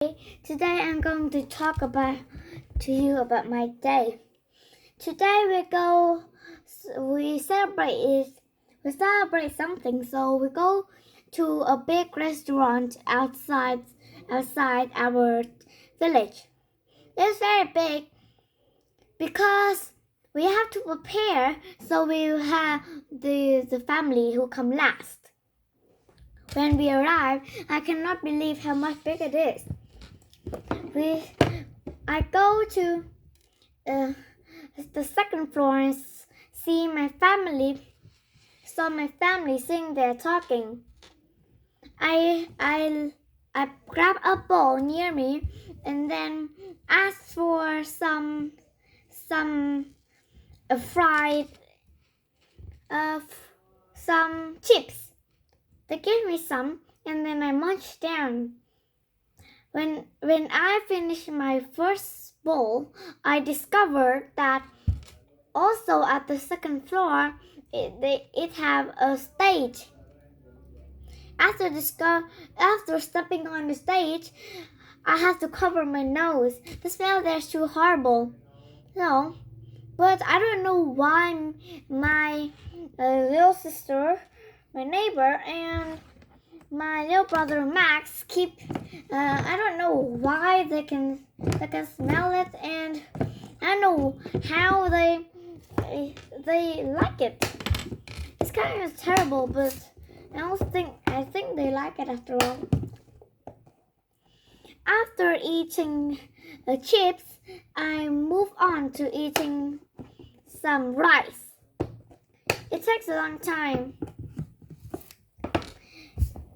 Today I'm going to talk to you about my day. Today we celebrate something, so we go to a big restaurant outside our village. It's very big because we have to prepare, so we have the family who come last. When we arrive, I cannot believe how much big it is. I go to the second floor and saw my family sitting there talking. I grab a bowl near me and then ask for some fried some chips. They gave me some and then I munched down. When I finished my first bowl, I discovered that also at the second floor, it have a stage. After stepping on the stage, I have to cover my nose. The smell there is too horrible. No, but I don't know why my little sister, my neighbor, and my little brother Max keep. I don't know why they can smell it, and I don't know how they like it. It's kind of terrible, but I think they like it after all. After eating chips, I move on to eating some rice. It takes a long time.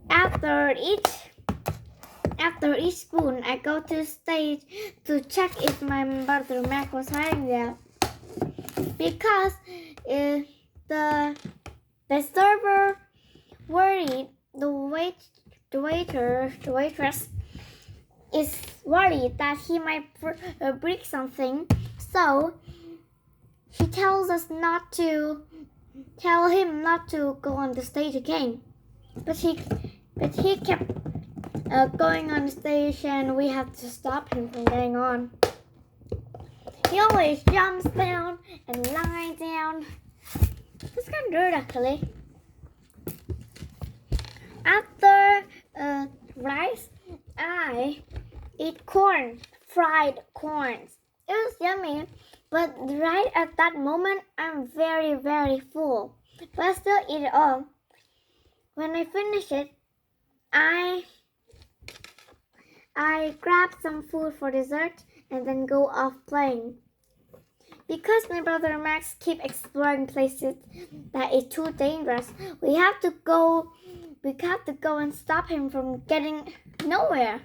After each spoon, I go to the stage to check if my brother Mac was hiding there. Because the server worried, the waitress is worried that he might break something, so she tells him not to go on the stage again. But he kept going on the stage, and we had to stop him from getting on. He always jumps down and lies down. It's kind of weird, actually. After rice, I eat fried corns. It was yummy, but right at that moment, I'm very, very full. But I still eat it all. When I finish it, I grab some food for dessert and then go off playing. Because my brother Max keep exploring places that is too dangerous, we have to go and stop him from getting nowhere.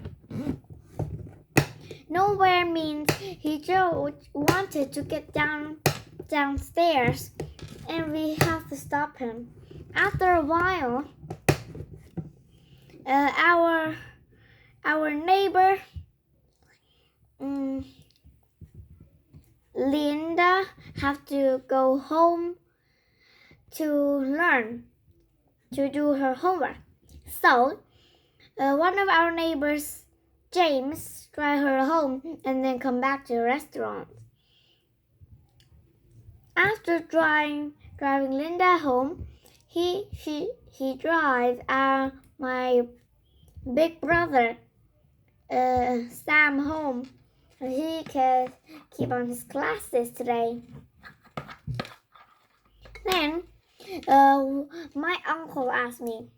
Nowhere means he just wanted to get downstairs, and we have to stop him. After a while, our neighbor Linda have to go home to do her homework. So one of our neighbors, James, drive her home and then come back to the restaurant. After driving Linda home, he drives my big brother Sam home. He can keep on his classes today. Then my uncle asked me,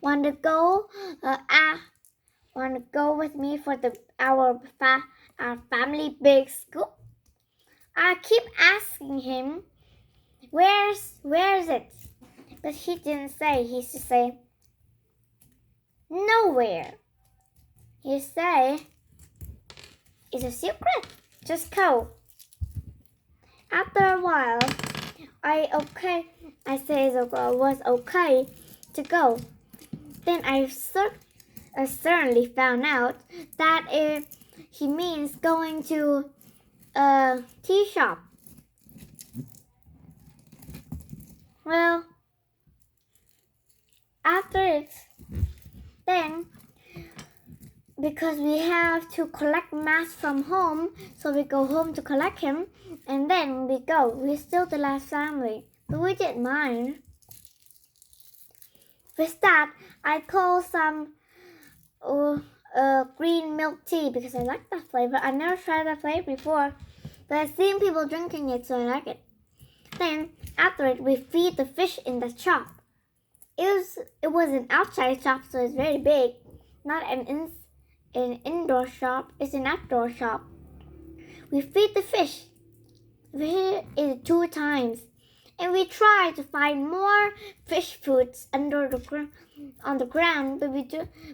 want to go with me for our family big scoop? I keep asking him, where is it? But he didn't say. He just say, nowhere. He say, it's a secret. Just go. After a while, I say it was okay to go. Then I certainly found out that he means going to a tea shop. Well, after it, then because we have to collect Max from home, so we go home to collect him, and then we go. We're still the last family, but we didn't mind. With that, I call some green milk tea because I like that flavor. I never tried that flavor before, but I've seen people drinking it, so I like it. Then, after it, we feed the fish in the shop. It was an outside shop, so it's very big, not an indoor shop. It's an outdoor shop. We feed the fish. We feed it 2 times, and we try to find more fish foods under on the ground.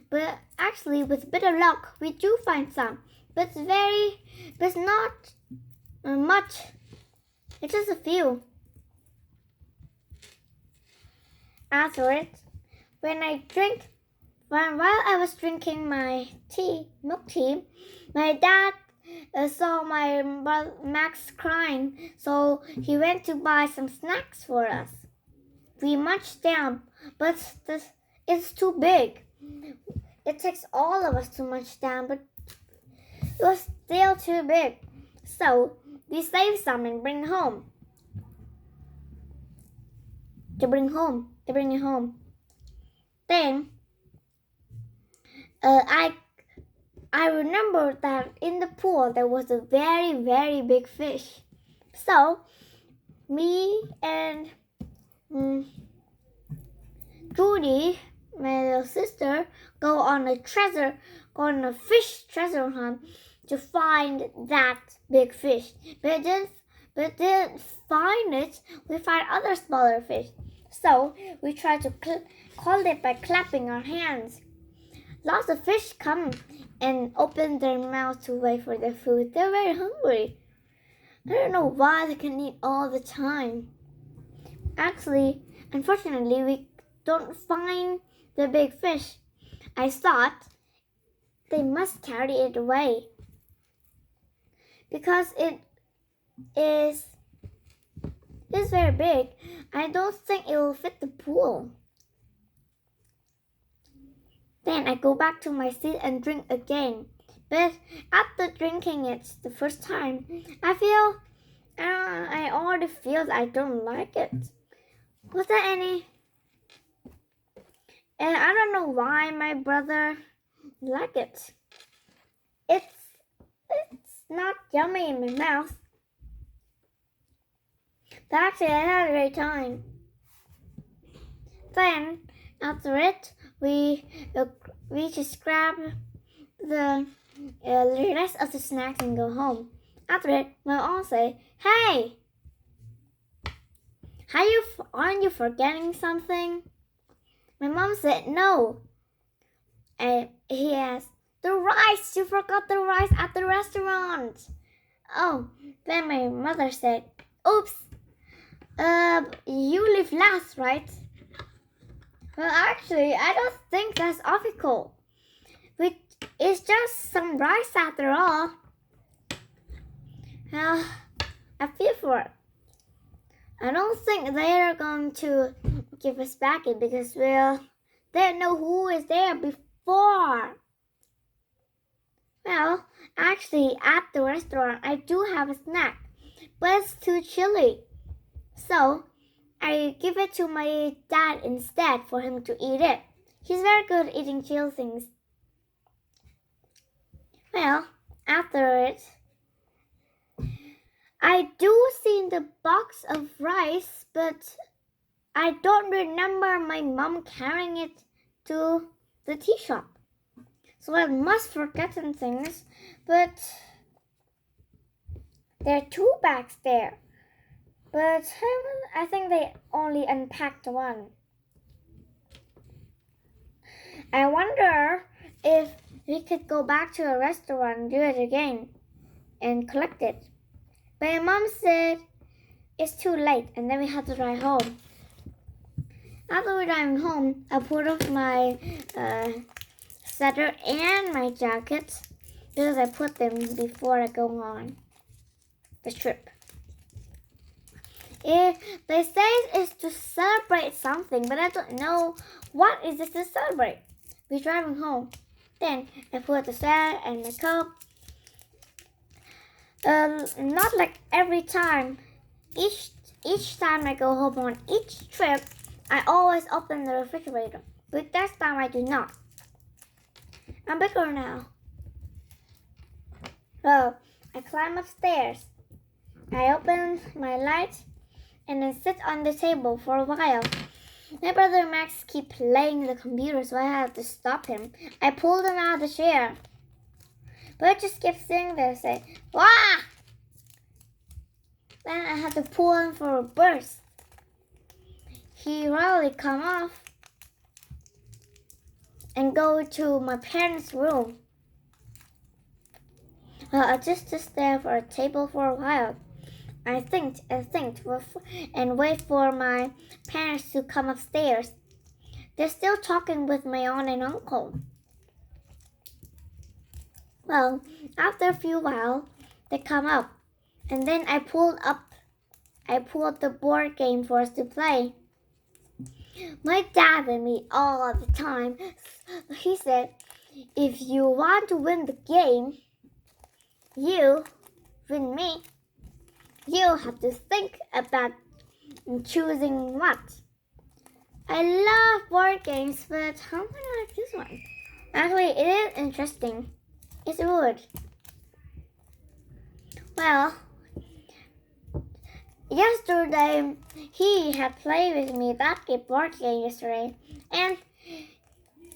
But actually, with a bit of luck, we do find some. But it's not much. It's just a few. After it, while I was drinking my milk tea, my dad saw my Max crying, so he went to buy some snacks for us. We munched down, but it's too big. It takes all of us to munch down, but it was still too big. So we saved some and bring it home. To bring it home. Then I remember that in the pool there was a very, very big fish. So me and Judy, my little sister, go on a fish treasure hunt to find that big fish. But didn't find it. We find other smaller fish. So we try to call it by clapping our hands. Lots of fish come and open their mouths to wait for their food. They're very hungry. I don't know why they can eat all the time. Actually, unfortunately, we don't find the big fish. I thought they must carry it away because it is very big. I don't think it will fit the pool. Then I go back to my seat and drink again. But after drinking it the first time, I already feel I don't like it. Was there any? And I don't know why my brother liked it. It's not yummy in my mouth. But actually, I had a great time. Then after it, we just grab the rest of the snacks and go home. After it, my mom say, "Hey, aren't you forgetting something?" My mom said, "No." And he asked, "The rice! You forgot the rice at the restaurant." Oh, then my mother said, "Oops, you live last, right?" Well, actually, I don't think that's ethical. It's just some rice after all. Well, I feel for it. I don't think they're going to give us back it because, well, they don't know who is there before. Well, actually, at the restaurant, I do have a snack, but it's too chilly. So, I give it to my dad instead for him to eat it. He's very good at eating chill things. Well, after it, I do see the box of rice, but I don't remember my mom carrying it to the tea shop. So I must forgotten things, but there are 2 bags there. But I think they only unpacked one. I wonder if we could go back to a restaurant and do it again and collect it. But my mom said it's too late and then we have to drive home. After we drive home, I put off my sweater and my jacket because I put them before I go on the trip. They say it's to celebrate something, but I don't know what is it to celebrate. We're driving home. Then I put the sweater and my coat. Not like every time. Each time I go home on each trip, I always open the refrigerator. But this time I do not. I'm bigger now. So I climb upstairs. I open my light and then sit on the table for a while. My brother Max keeps playing the computer, so I have to stop him. I pulled him out of the chair. But I just kept sitting there and say, "Wah!" Then I had to pull him for a burst. He rarely come off and go to my parents' room. I just sit there for a table for a while. I think, and wait for my parents to come upstairs. They're still talking with my aunt and uncle. Well, after a few while, they come up, and then I pulled up the board game for us to play. My dad with me all the time. He said, "If you want to win the game, you win me. You have to think about choosing what." I love board games, but how am I like this one? Actually, it is interesting. It's good. Well, yesterday he had played with me that board game yesterday, and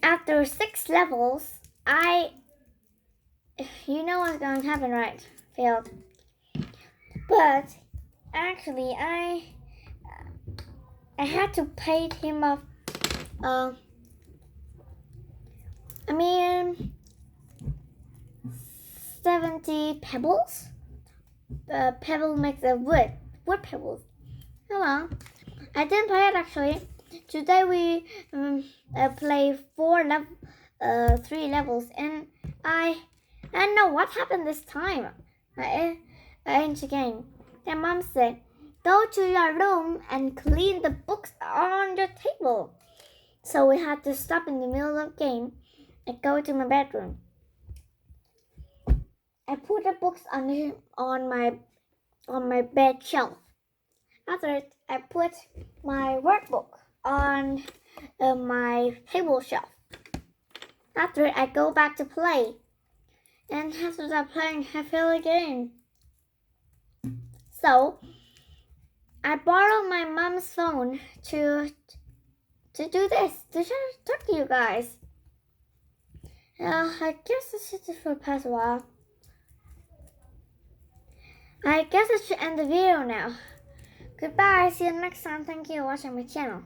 after 6 levels, you know what's going to happen, right? Failed. But actually, I had to pay him off. 70 pebbles. Pebble makes a wood pebbles. Oh well, I didn't play it actually. Today we play 3 levels, and I don't know what happened this time. I end the game. Then Mom said, "Go to your room and clean the books on your table." So we had to stop in the middle of the game and go to my bedroom. I put the books on my bed shelf. After it, I put my workbook on my table shelf. After it, I go back to play. And after that playing, I fail again. So I borrowed my mom's phone to do this, to talk to you guys. I guess this is it for the past while. I guess I should end the video now. Goodbye, see you next time. Thank you for watching my channel.